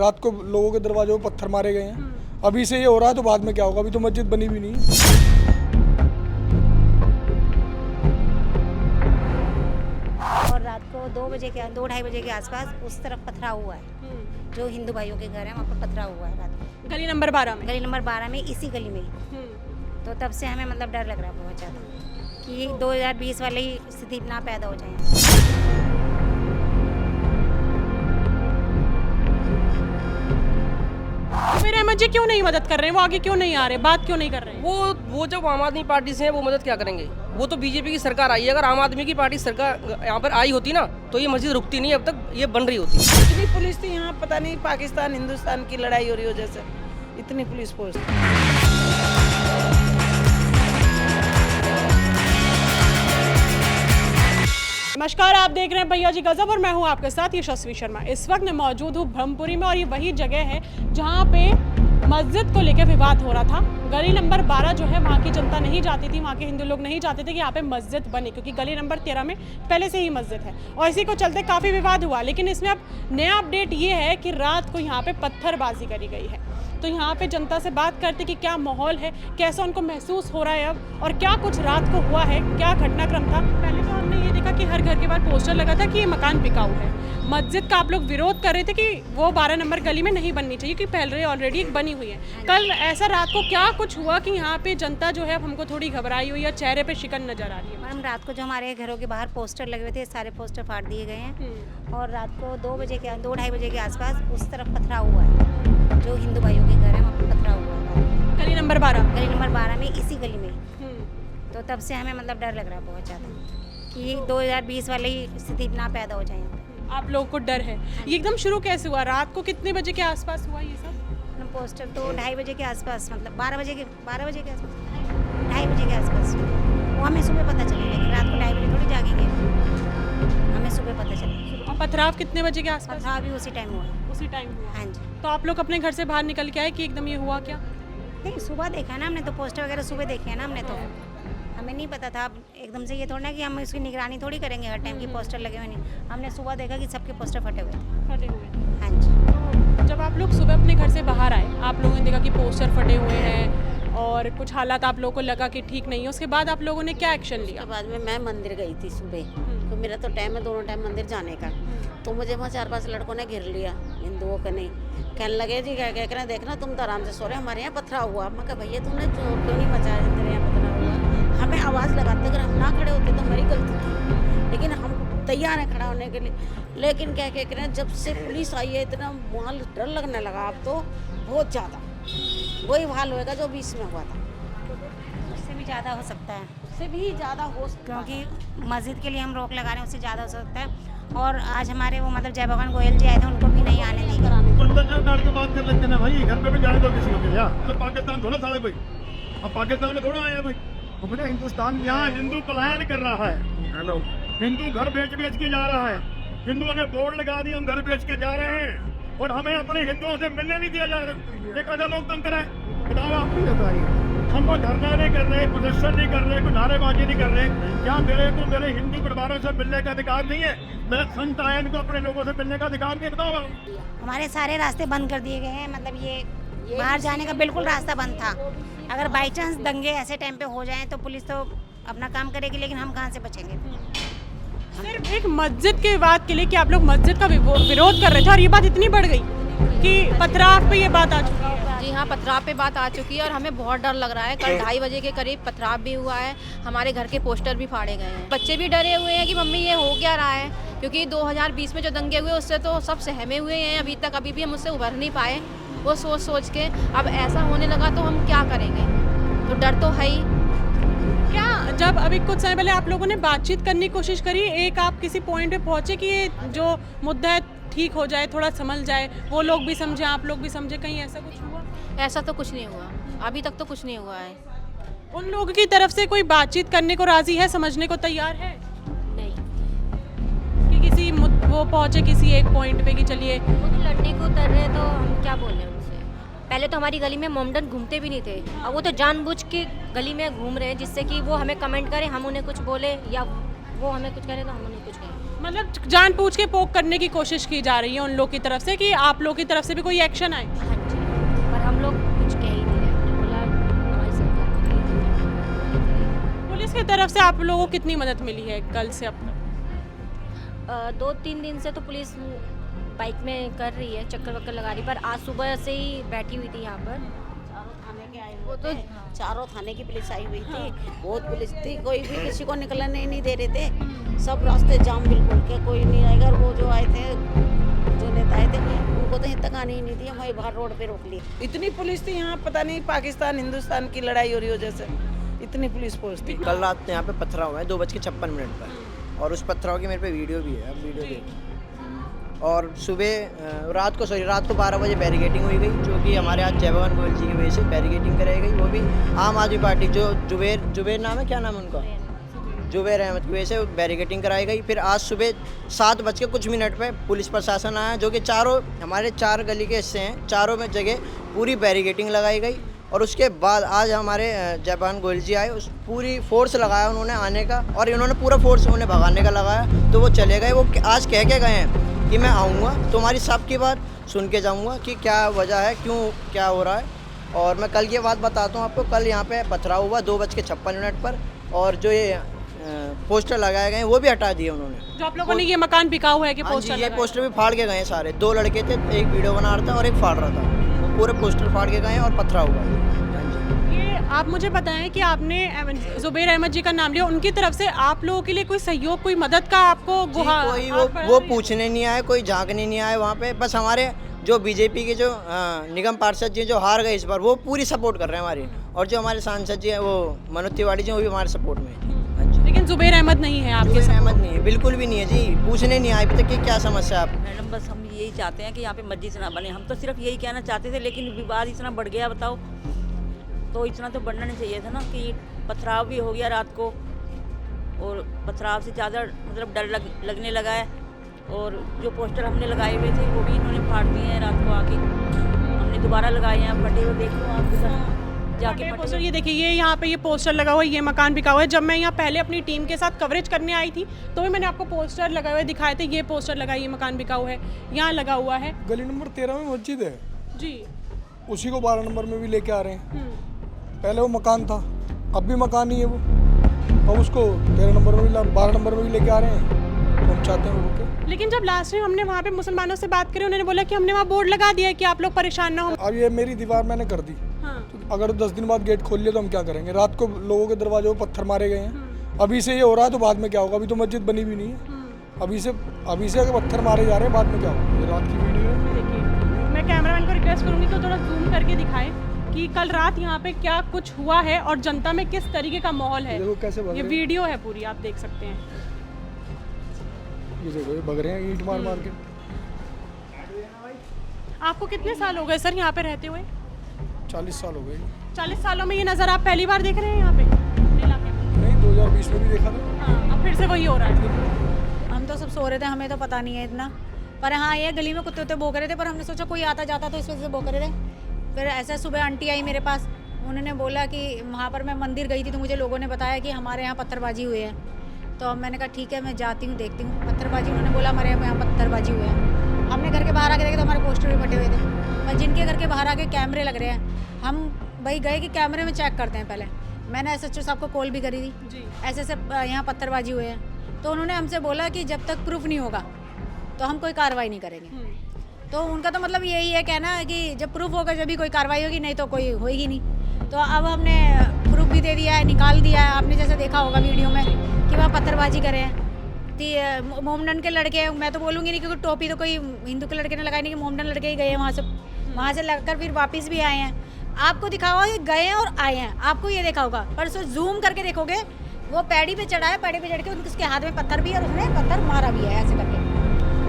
रात को लोगों के दरवाजों पे पत्थर मारे गए हैं। अभी से ये हो रहा है तो बाद में क्या होगा? अभी तो मस्जिद बनी भी नहीं। और रात को 2-2:30 बजे के आसपास उस तरफ पथराव हुआ है, जो हिंदू भाइयों के घर है वहाँ पर पथराव हुआ है रात को। गली नंबर 12 में। गली नंबर 12 में, इसी गली में। तो तब से हमें मतलब डर लग रहा है बहुत ज़्यादा कि 2020 वाली स्थिति ना पैदा हो जाए। फिर अहमद जी क्यों नहीं मदद कर रहे हैं? वो आगे क्यों नहीं आ रहे? बात क्यों नहीं कर रहे हैं? वो जब आम आदमी पार्टी से हैं वो मदद क्या करेंगे? वो तो बीजेपी की सरकार आई है। अगर आम आदमी की पार्टी सरकार यहाँ पर आई होती ना तो ये मस्जिद रुकती नहीं, अब तक ये बन रही होती। इतनी पुलिस थी यहाँ, पता नहीं पाकिस्तान हिंदुस्तान की लड़ाई हो रही हो जैसे, इतनी पुलिस फोर्स। नमस्कार, आप देख रहे हैं भैया जी गजब और मैं हूं आपके साथ यशस्वी शर्मा। इस वक्त मैं मौजूद हूं ब्रह्मपुरी में और ये वही जगह है जहां पे मस्जिद को लेकर विवाद हो रहा था। गली नंबर 12 जो है वहाँ की जनता नहीं जाती थी, वहाँ के हिंदू लोग नहीं चाहते थे कि यहाँ पे मस्जिद बने, क्योंकि गली नंबर 13 में पहले से ही मस्जिद है और इसी को चलते काफ़ी विवाद हुआ। लेकिन इसमें अब नया अपडेट ये है कि रात को यहाँ पे पत्थरबाजी करी गई है। तो यहाँ पे जनता से बात करते कि क्या माहौल है, कैसा उनको महसूस हो रहा है अब, और क्या कुछ रात को हुआ है, क्या घटनाक्रम था। पहले तो हमने ये देखा कि हर घर के बाहर पोस्टर लगा था कि ये मकान बिकाऊ है। मस्जिद का आप लोग विरोध कर रहे थे कि वो 12 नंबर गली में नहीं बननी चाहिए, क्योंकि पहले ऑलरेडी एक बनी हुई है। कल ऐसा रात को क्या कुछ हुआ कि यहाँ पे जनता जो है अब हमको थोड़ी घबराई हुई है, चेहरे पे शिकन नजर आ रही है? मैडम, रात को जो हमारे घरों के बाहर पोस्टर लगे हुए थे, सारे पोस्टर फाड़ दिए गए हैं। और रात को 2-2:30 बजे के आसपास उस तरफ पथराव हुआ है, जो हिंदू भाइयों के घर है वहाँ पर पथराव हुआ है। गली नंबर 12। गली नंबर 12 में, इसी गली में। तो तब से हमें मतलब डर लग रहा है बहुत ज़्यादा कि 2020 वाली स्थिति ना पैदा हो जाए। आप लोगों को डर है? ये एकदम शुरू कैसे हुआ? रात को कितने बजे के आसपास हुआ ये सब? पोस्टर तो 2:30 बजे के आसपास, मतलब 12 बजे के आसपास, 2:30 बजे के आसपास। वो हमें सुबह पता चली, लेकिन रात को 2:30 बजे थोड़ी जागेंगे, हमें सुबह पता चली। और पथराव कितने बजे के आसपास? पथराव भी उसी टाइम हुआ। उसी टाइम हुआ? हाँ जी। तो आप लोग अपने घर से बाहर निकल के आए कि एकदम ये हुआ क्या? नहीं, सुबह देखा ना हमने, तो पोस्टर वगैरह सुबह देखे हैं ना हमने, तो हमें नहीं पता था। अब एकदम से ये थोड़ा ना कि हम इसकी निगरानी थोड़ी करेंगे हर टाइम की पोस्टर लगे हुए नहीं। हमने सुबह देखा कि सबके पोस्टर फटे हुए थे। फटे हुए? हाँ जी। तो जब आप लोग सुबह अपने घर से बाहर आए, आप लोगों ने देखा कि पोस्टर फटे हुए हैं और कुछ हालात आप लोगों को लगा कि ठीक नहीं है, उसके बाद आप लोगों ने क्या एक्शन लिया? उसके बाद में मैं मंदिर गई थी सुबह, तो मेरा तो टाइम है दोनों टाइम मंदिर जाने का। तो मुझे वहाँ 4-5 लड़कों ने घेर लिया, हिंदुओं का नहीं। कहने लगे जी क्या कह रहे हैं, देखना तुम तो आराम से सो रहे, हमारे यहाँ पथराव हुआ। मैं कहा भैया तुमने क्यों नहीं मचाया, तेरे यहाँ पथराव हुआ? हमें आवाज़ लगाते, अगर हम ना खड़े होते तो हमारी गलती थी, लेकिन हम तैयार हैं खड़ा होने के लिए। लेकिन क्या कह रहे हैं, जब से पुलिस आई है इतना वहाँ डर लगने लगा अब तो बहुत ज़्यादा। वही हाल होएगा जो 20 में हुआ था, उससे भी ज़्यादा हो सकता है, उससे भी ज़्यादा हो सकता है, क्योंकि मस्जिद के लिए हम रोक लगा रहे हैं, उससे ज़्यादा हो सकता है। और आज हमारे वो मतलब जय भगवान गोयल जी आए थे, उनको भी नहीं आने देंगे। डाल के बात कर लेते ना भाई, घर पे भी जाने दो किसी को भी। तो पाकिस्तान थोड़ा था भाई, अब पाकिस्तान में थोड़ा आया भाई। अपने हिंदुस्तान यहाँ हिंदू पलायन कर रहा है। हेलो, हिंदू घर बेच के जा रहा है। हिंदुओं ने बोर्ड लगा दिया, हम घर बेच के जा रहे हैं और हमें अपने हिंदुओं से मिलने नहीं दिया जा रहा। एक आधा लोकतंत्र है, बताओ आप भी बताइए। हम कोई धरना नहीं कर रहे, प्रदर्शन नहीं कर रहे, कोई नारेबाजी नहीं कर रहे। क्या मेरे हिंदू परिवारों से मिलने का अधिकार नहीं है? मेरे संत आए, इनको अपने लोगों से मिलने का अधिकार नहीं? बताओ। हमारे सारे रास्ते बंद कर दिए गए हैं, मतलब ये बाहर जाने का बिल्कुल रास्ता बंद था। अगर बाई चांस दंगे ऐसे टाइम पे हो जाएं तो पुलिस तो अपना काम करेगी, लेकिन हम कहाँ से बचेंगे? सिर्फ एक मस्जिद के विवाद के लिए कि आप लोग मस्जिद का विरोध कर रहे थे और ये बात इतनी बढ़ गई कि पथराव पे ये बात आ चुकी है। जी हाँ, पथराव पे बात आ चुकी है और हमें बहुत डर लग रहा है। कल 2:30 बजे के करीब पथराव भी हुआ है, हमारे घर के पोस्टर भी फाड़े गए हैं। बच्चे भी डरे हुए हैं कि मम्मी ये हो क्या रहा है, क्योंकि 2020 में जो दंगे हुए उससे तो सब सहमे हुए हैं अभी तक, अभी भी हम उससे उभर नहीं पाए। वो सोच के अब ऐसा होने लगा तो हम क्या करेंगे, तो डर तो है ही। क्या जब अभी कुछ समय पहले आप लोगों ने बातचीत करने की कोशिश करी, एक आप किसी पॉइंट पे पहुंचे कि ये जो मुद्दा है ठीक हो जाए, थोड़ा संभल जाए, वो लोग भी समझे, आप लोग भी समझे, कहीं ऐसा कुछ हुआ? ऐसा तो कुछ नहीं हुआ, अभी तक तो कुछ नहीं हुआ है। उन लोगों की तरफ से कोई बातचीत करने को राजी है, समझने को तैयार है? नहीं, कि किसी वो पहुंचे किसी एक पॉइंट पे कि चलिए। वो तो लड़ने को उतर रहे, तो हम क्या बोलें उनसे? पहले तो हमारी गली में मोमडन घूमते भी नहीं थे, अब वो तो जानबूझ के गली में घूम रहे हैं जिससे कि वो हमें कमेंट करें, हम उन्हें कुछ बोले, या वो हमें कुछ करें तो हम उन्हें कुछ कहें। मतलब जानबूझ के पोक करने की कोशिश की जा रही है उन लोग की तरफ से कि आप लोग की तरफ से भी कोई एक्शन आए। हाँ जी, पर हम लोग कुछ कह ही नहीं रहे, हमने बोला हमारी सरकार करेगी। पुलिस की तरफ से आप लोगों को कितनी मदद मिली है कल से अब तक? 2-3 दिन से तो पुलिस बाइक में कर रही है, चक्कर वक्कर लगा रही, पर आज सुबह से ही बैठी हुई थी यहाँ पर। वो तो चारों थाने की पुलिस आई हुई थी, बहुत पुलिस थी, कोई भी किसी को निकलने नहीं दे रहे थे, सब रास्ते जाम बिल्कुल के, कोई नहीं आएगा। वो जो आए थे, जो नेता आए थे, उनको तो यहाँ तक आने ही नहीं दी, हमें बाहर रोड पे रोक लिया। इतनी पुलिस थी यहाँ, पता नहीं पाकिस्तान हिंदुस्तान की लड़ाई हो रही हो जैसे, इतनी पुलिस फोर्स थी। कल रात यहाँ पे पथराव है 2:56 पर, और उस पथराव की मेरे पे वीडियो भी है, अब वीडियो देख। और रात को 12 बजे बैरिकेडिंग हुई गई, जो कि हमारे आज जय भगवान गोयल जी की वजह से बैरिकेडिंग कराई गई। वो भी आम आदमी पार्टी, जो जुबेर नाम है, क्या नाम है उनका, जुबेर अहमद की वजह से बैरिकेडिंग कराई गई। फिर आज सुबह 7:00 पे पुलिस प्रशासन आया, जो कि हमारे 4 गली के हिस्से हैं, चारों में जगह पूरी बैरिकेडिंग लगाई गई। और उसके बाद आज हमारे जय भगवान गोयल जी आए, उस पूरी फोर्स लगाया उन्होंने आने का, और इन्होंने पूरा फोर्स उन्हें भगाने का लगाया, तो वो चले गए। वो आज कह के गए हैं कि मैं आऊँगा, तुम्हारी सबकी बात सुन के जाऊँगा कि क्या वजह है, क्यों क्या हो रहा है। और मैं कल की बात बताता हूँ आपको, कल यहाँ पे पथराव हुआ 2:56 पर, और जो ये पोस्टर लगाए गए वो भी हटा दिए उन्होंने। जो आप लोगों ने ये मकान बिका हुआ है कि हाँ जी, पोस्टर ये पोस्टर भी फाड़ के गए सारे। 2 लड़के थे, एक वीडियो बना रहा था और एक फाड़ रहा था, वो पूरे पोस्टर फाड़ के गए और पथराव हुआ। ये आप मुझे बताएं कि आपने जुबेर अहमद जी का नाम लिया, उनकी तरफ से आप लोगों के लिए कोई सहयोग, कोई मदद का आपको गुहार? कोई वो पूछने नहीं आए, कोई झांकने नहीं आए वहाँ पे। बस हमारे जो बीजेपी के जो निगम पार्षद जी जो हार गए इस बार, वो पूरी सपोर्ट कर रहे हैं हमारी, और जो हमारे सांसद जी हैं वो मनोज तिवारी जी, वो भी हमारे सपोर्ट में है। लेकिन जुबेर अहमद नहीं है आपके? जुबेर अहमद नहीं है, बिल्कुल भी नहीं है जी, पूछने नहीं आए अभी तक कि क्या समस्या है आप। मैडम बस हम यही चाहते हैं कि यहाँ पे मस्जिद ना बने, हम तो सिर्फ यही कहना चाहते थे, लेकिन विवाद इतना बढ़ गया, बताओ, तो इतना तो बढ़ना नहीं चाहिए था ना, कि पथराव भी हो गया रात को, और पथराव से ज़्यादा मतलब डर लगने लगा है। और जो पोस्टर हमने लगाए हुए थे वो भी इन्होंने फाड़ दिए हैं रात को आके, हमने दोबारा लगाए हैं, फटे हुए देख लो आप जाके पोस्टर। ये देखिए, ये यहाँ पे ये पोस्टर लगा हुआ है, ये मकान बिका हुआ है। जब मैं यहाँ पहले अपनी टीम के साथ कवरेज करने आई थी तो भी मैंने आपको पोस्टर लगाए हुए दिखाए थे, ये पोस्टर लगा, ये मकान बिका हुआ है, यहाँ लगा हुआ है। गली नंबर 13 में मस्जिद है जी, उसी को 12 नंबर में भी लेके आ रहे हैं। पहले वो मकान था, अब भी मकान ही है वो, अब उसको 13 नंबर में भी 12 नंबर में भी लेके आ रहे हैं, तो हम चाहते हैं वो रुके। लेकिन जब लास्ट टाइम हमने वहाँ पे मुसलमानों से बात करी, उन्होंने बोला कि हमने वहाँ बोर्ड लगा दिया है कि आप लोग परेशान ना हो। अब ये मेरी दीवार मैंने कर दी, तो अगर 10 दिन बाद गेट खोल लिया तो हम क्या करेंगे? रात को लोगों के दरवाजों पर पत्थर मारे गए हैं, अभी से ये हो रहा है तो बाद में क्या होगा? अभी तो मस्जिद बनी भी नहीं है, अभी से अगर पत्थर मारे जा रहे हैं, बाद में क्या होगा? ये रात की वीडियो है। देखिए, मैं कैमरामैन को रिक्वेस्ट करूँगी तो थोड़ा जूम करके दिखाएं कि कल रात यहाँ पे क्या कुछ हुआ है और जनता में किस तरीके का माहौल है। देखो कैसे ये वीडियो है पूरी, आप देख सकते हैं। ये देखो, ये भग रहे हैं ईंट मार मार के। आपको कितने साल हो गए सर यहाँ पे रहते हुए? 40 साल हो गए। 40 सालों में ये नज़र आप पहली बार देख रहे हैं यहाँ पे अपने इलाके में? नहीं, 2020 में भी देखा था। हाँ, अब फिर से वही हो रहा है। हम तो सब सो रहे थे, हमें तो पता नहीं है इतना, पर हाँ ये गली में कुत्ते भौंक रहे थे, पर हमने सोचा कोई आता जाता तो इस वजह से भौंक रहे थे। फिर ऐसा सुबह आंटी आई मेरे पास, उन्होंने बोला कि वहाँ पर मैं मंदिर गई थी तो मुझे लोगों ने बताया कि हमारे यहाँ पत्थरबाजी हुई है। तो अब मैंने कहा ठीक है, मैं जाती हूँ देखती हूँ पत्थरबाजी। उन्होंने बोला हमारे यहाँ पत्थरबाजी हुई है। हमने घर के बाहर आके देखे तो हमारे पोस्टर भी फटे हुए थे, पर जिनके घर के बाहर आके कैमरे लग रहे हैं, हम भाई गए कि कैमरे में चेक करते हैं पहले। मैंने SHO साहब को कॉल भी करी थी, ऐसे यहाँ पत्थरबाजी हुए हैं, तो उन्होंने हमसे बोला कि जब तक प्रूफ नहीं होगा तो हम कोई कार्रवाई नहीं करेंगे। तो उनका तो मतलब यही है कहना है कि जब प्रूफ होगा जब भी कोई कार्रवाई होगी, नहीं तो कोई होगी नहीं। तो अब हमने प्रूफ भी दे दिया है, निकाल दिया है। आपने जैसे देखा होगा वीडियो में कि वहाँ पत्थरबाजी करे हैं, मोमडन के लड़के, मैं तो बोलूँगी नहीं क्योंकि टोपी तो कोई हिंदू के लड़के ने लगाई नहीं, कि मोमडन लड़के ही गए हैं वहाँ से लगकर फिर वापस भी आए हैं। आपको दिखा होगा कि गए हैं और आए हैं, आपको ये देखा होगा। परसों जूम करके देखोगे, वो पैड़ी पे चढ़ा है, पैड़ी पे चढ़ के उसके हाथ में पत्थर भी है और उसने पत्थर मारा भी है ऐसे करके।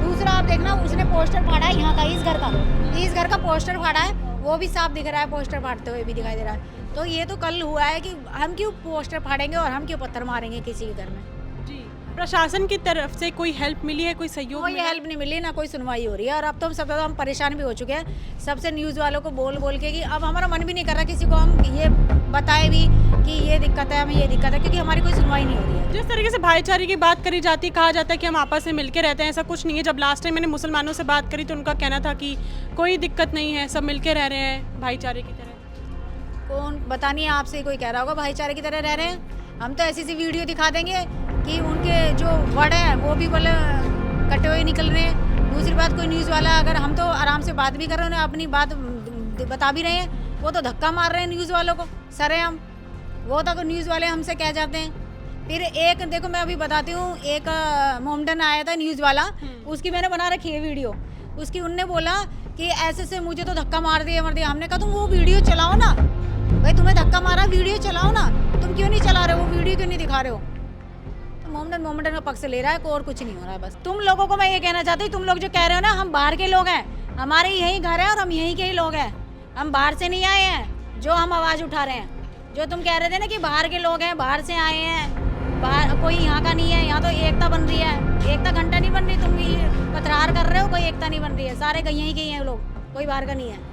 दूसरा आप देखना, उसने पोस्टर फाड़ा है यहाँ का, इस घर का पोस्टर फाड़ा है, वो भी साफ दिख रहा है, पोस्टर फाड़ते हुए भी दिखाई दे रहा है। तो ये तो कल हुआ है कि हम क्यों पोस्टर फाड़ेंगे और हम क्यों पत्थर मारेंगे किसी के घर में। जी प्रशासन की तरफ से कोई हेल्प मिली है, कोई सहयोग कोई मिला है? हेल्प नहीं मिली, ना कोई सुनवाई हो रही है। और अब तो हम सब ज़्यादा हम परेशान भी हो चुके हैं सबसे न्यूज़ वालों को बोल बोल के कि अब हमारा मन भी नहीं कर रहा किसी को हम ये बताए भी कि ये दिक्कत है, हमें ये दिक्कत है, क्योंकि हमारी कोई सुनवाई नहीं हो रही है। जिस तरीके से भाईचारे की बात करी जाती है, कहा जाता है कि हम आपस में मिलके रहते हैं, ऐसा कुछ नहीं है। जब लास्ट टाइम मैंने मुसलमानों से बात करी तो उनका कहना था कि कोई दिक्कत नहीं है, सब मिलके रह रहे हैं भाईचारे की तरह। कौन बतानी है आपसे, कोई कह रहा होगा भाईचारे की तरह रह रहे हैं। हम तो ऐसी वीडियो दिखा देंगे कि उनके जो वर्ड हैं वो भी बोले कटे हुए निकल रहे हैं। दूसरी बात, कोई न्यूज़ वाला अगर हम तो आराम से बात भी कर रहे हैं, अपनी बात बता भी रहे हैं, वो तो धक्का मार रहे हैं न्यूज़ वालों को सरेआम। वो तो न्यूज़ वाले हमसे कह जाते हैं। फिर एक देखो मैं अभी बताती हूँ, एक मोमडन आया था न्यूज़ वाला, उसकी मैंने बना रखी है वीडियो। उसकी उनने बोला कि ऐसे से मुझे तो धक्का मार दिया मर दिया। हमने कहा तुम वो वीडियो चलाओ ना भाई, तुम्हें धक्का मारा वीडियो चलाओ ना, तुम क्यों नहीं चला रहे हो, वो वीडियो क्यों नहीं दिखा रहे हो। तो मोमडन का पक्ष ले रहा है, और कुछ नहीं हो रहा है। बस तुम लोगों को मैं ये कहना चाहती हूँ, तुम लोग जो कह रहे हो ना हम बाहर के लोग हैं, हमारे यही घर है और हम यहीं के ही लोग हैं, हम बाहर से नहीं आए हैं जो हम आवाज़ उठा रहे हैं। जो तुम कह रहे थे ना कि बाहर के लोग हैं, बाहर से आए हैं, बाहर कोई यहाँ का नहीं है, यहाँ तो एकता बन रही है, एकता घंटा नहीं बन रही। तुम ये पथरार कर रहे हो, कोई एकता नहीं बन रही है, सारे यहीं के ही हैं लोग, कोई बाहर का नहीं है।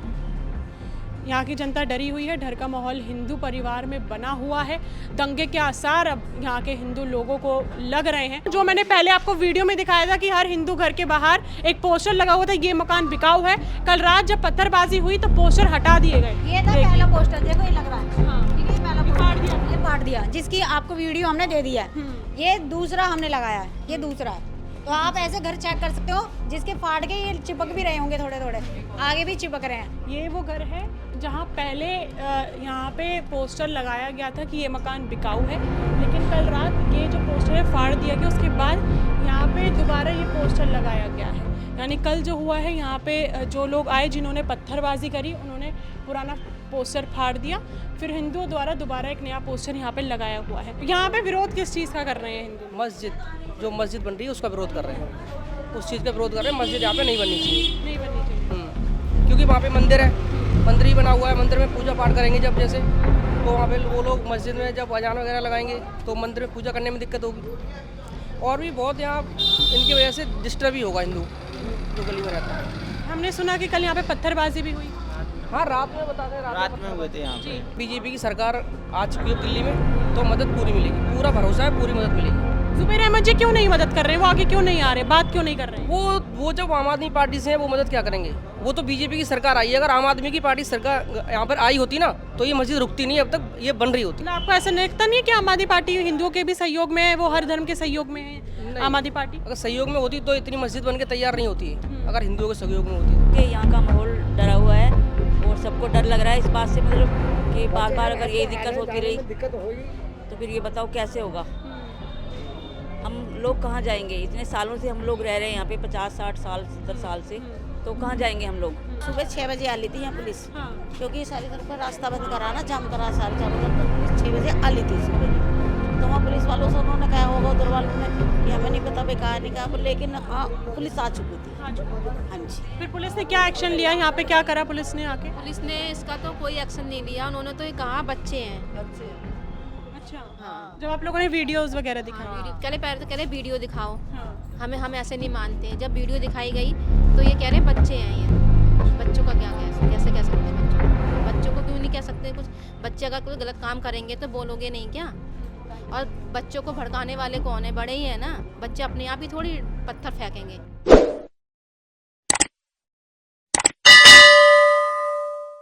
यहाँ की जनता डरी हुई है, डर का माहौल हिंदू परिवार में बना हुआ है। दंगे के आसार अब यहाँ के हिंदू लोगों को लग रहे हैं। जो मैंने पहले आपको वीडियो में दिखाया था कि हर हिंदू घर के बाहर एक पोस्टर लगा हुआ था, ये मकान बिकाऊ है। कल रात जब पत्थरबाजी हुई तो पोस्टर हटा दिए गए। ये था पहला पोस्टर, देखो ये लग रहा है। हाँ, ठीक है, ये पहला पोस्टर फाड़ दिया। ये फाड़ दिया, जिसकी आपको वीडियो हमने दे दिया है। ये दूसरा हमने लगाया है, ये दूसरा है। तो आप ऐसे घर चेक कर सकते हो, जिसके फाड़ के ये चिपक भी रहे होंगे, थोड़े थोड़े आगे भी चिपक रहे हैं। ये वो घर है जहाँ पहले यहाँ पे पोस्टर लगाया गया था कि ये मकान बिकाऊ है, लेकिन कल रात ये जो पोस्टर है फाड़ दिया गया। उसके बाद यहाँ पे दोबारा ये पोस्टर लगाया गया है। यानी कल जो हुआ है, यहाँ पे जो लोग आए जिन्होंने पत्थरबाजी करी, उन्होंने पुराना पोस्टर फाड़ दिया, फिर हिंदुओं द्वारा दोबारा एक नया पोस्टर यहाँ पे लगाया हुआ है। यहाँ पे विरोध किस चीज़ का कर रहे हैं हिंदू? मस्जिद, जो मस्जिद बन रही है उसका विरोध कर रहे हैं, उस चीज़ का विरोध कर रहे हैं। मस्जिद यहाँ पे नहीं बननी चाहिए, नहीं बननी चाहिए। क्योंकि वहाँ पे मंदिर है, मंदिर ही बना हुआ है। मंदिर में पूजा पाठ करेंगे जब जैसे, तो वहाँ पे वो लोग मस्जिद में जब अजान वगैरह लगाएंगे तो मंदिर में पूजा करने में दिक्कत होगी। और भी बहुत यहाँ इनकी वजह से डिस्टर्ब ही होगा हिंदू जो गली में रहता है। हमने सुना कि कल यहाँ पे पत्थरबाजी भी हुई। हाँ, रात में बताते हैं, रात में हुए थे यहाँ पे। बीजेपी की सरकार आ चुकी है दिल्ली में, तो मदद पूरी मिलेगी, पूरा भरोसा है पूरी मदद मिलेगी। जुबैर अहमद जी क्यों नहीं मदद कर रहे हैं? वो आगे क्यों नहीं आ रहे, बात क्यों नहीं कर रहे हैं? वो जब आम आदमी पार्टी से हैं, वो मदद क्या करेंगे? वो तो बीजेपी की सरकार आई है। अगर आम आदमी की पार्टी सरकार यहाँ पर आई होती ना, तो ये मस्जिद रुकती नहीं, अब तक ये बन रही होती। मतलब आपको ऐसा लगता नहीं है कि आम आदमी पार्टी हिंदुओं के भी सहयोग में है, वो हर धर्म के सहयोग में है आम आदमी पार्टी? अगर सहयोग में होती तो इतनी मस्जिद बन के तैयार नहीं होती है, अगर हिंदुओं के सहयोग में होती। कि यहाँ का माहौल डरा हुआ है और सबको डर लग रहा है इस बात से, मतलब कि बार बार अगर ये दिक्कत होती रही तो फिर ये बताओ कैसे होगा। हम लोग कहाँ जाएंगे? इतने सालों से हम लोग रह रहे हैं यहाँ पे, 50-60 साल 70 साल से, तो कहाँ जाएंगे हम लोग? सुबह 6 बजे आ ली थी यहाँ पुलिस, हाँ। क्योंकि सारी तरफ का रास्ता बंद करा ना, जाम करा सारे चारों तरफ, तो पुलिस 6 बजे आ ली थी सुबह। तो वहाँ पुलिस वालों से उन्होंने कहा होगा उधर वालों ने कि हमें नहीं पता बेकार नहीं कहा, लेकिन हाँ पुलिस आ चुकी थी। हाँ जी। फिर पुलिस ने क्या एक्शन लिया यहाँ पे, क्या करा पुलिस ने आके? पुलिस ने इसका तो कोई एक्शन नहीं लिया, उन्होंने तो ये कहा बच्चे हैं। अच्छा, जब आप लोगों ने वीडियोस वगैरह दिखाई? पहले तो कह रहे वीडियो दिखाओ, हाँ। हम ऐसे नहीं मानते। जब वीडियो दिखाई गई तो ये कह रहे बच्चे हैं, ये बच्चों का क्या कैसे कह सकते हैं? बच्चों को क्यों नहीं कह सकते? कुछ बच्चे अगर कोई गलत काम करेंगे तो बोलोगे नहीं क्या? और बच्चों को भड़काने वाले कौन है? बड़े ही है ना, बच्चे अपने आप ही थोड़ी पत्थर फेंकेंगे।